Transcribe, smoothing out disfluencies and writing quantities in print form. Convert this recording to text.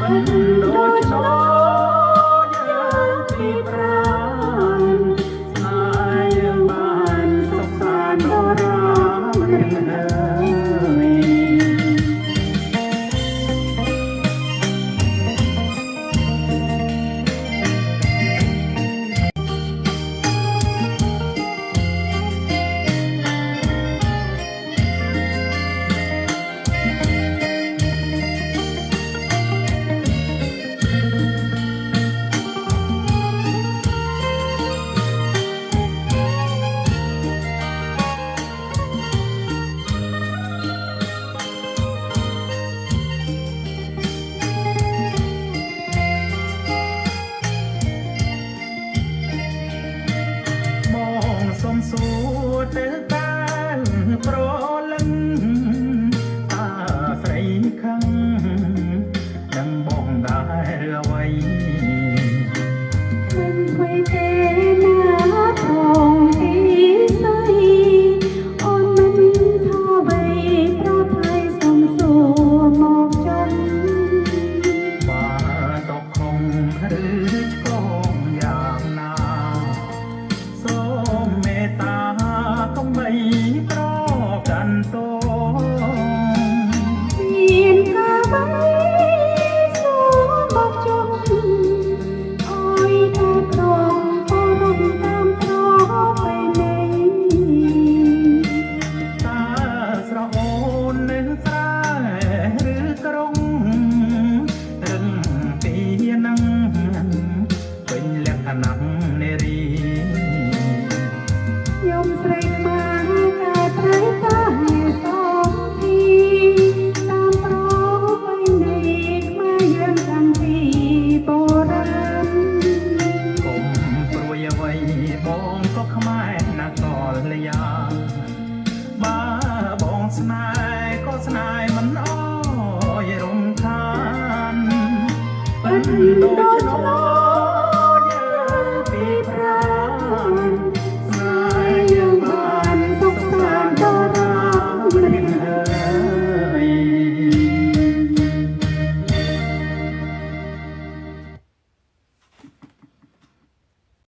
ដូចឆ្នោយើងពីប្រានស្នេហ៍យើងបានសុខសាន្តដរាបរៀងហើយសុំសួរទៅតាប្រលឹងតាស្រីខឹងដឹងបងដែរអ្វីមិនខ្វៃទេណាផងទីស្រីអូនមិនថាអ្វីប្រថ្លៃសុំសួរមកចុងបើតកខំឬឆ្កងយ៉ាងណាសូមមេត្តាកុំបីប្រកាន់តងមានការបីសួរមកចុងអើយតែប្រងអរំតាមប្របីនៃតើស្រអូននៅស្រែឬក្រុងរឹងពីនឹងពេញលក្ខណៈនារីខ្ញុំស្រីខ្មែរតែប្រៃតាសងទីតាមប្របីនៃខ្មែរយើងតាំងពីបុរាណកុំព្រួយអ្វីបងក៏ខ្មែរណាស់កលយាបើបងស្នេហ៍ក៏ស្នេហ៍មិនអោយរំខានប៉ិនដូច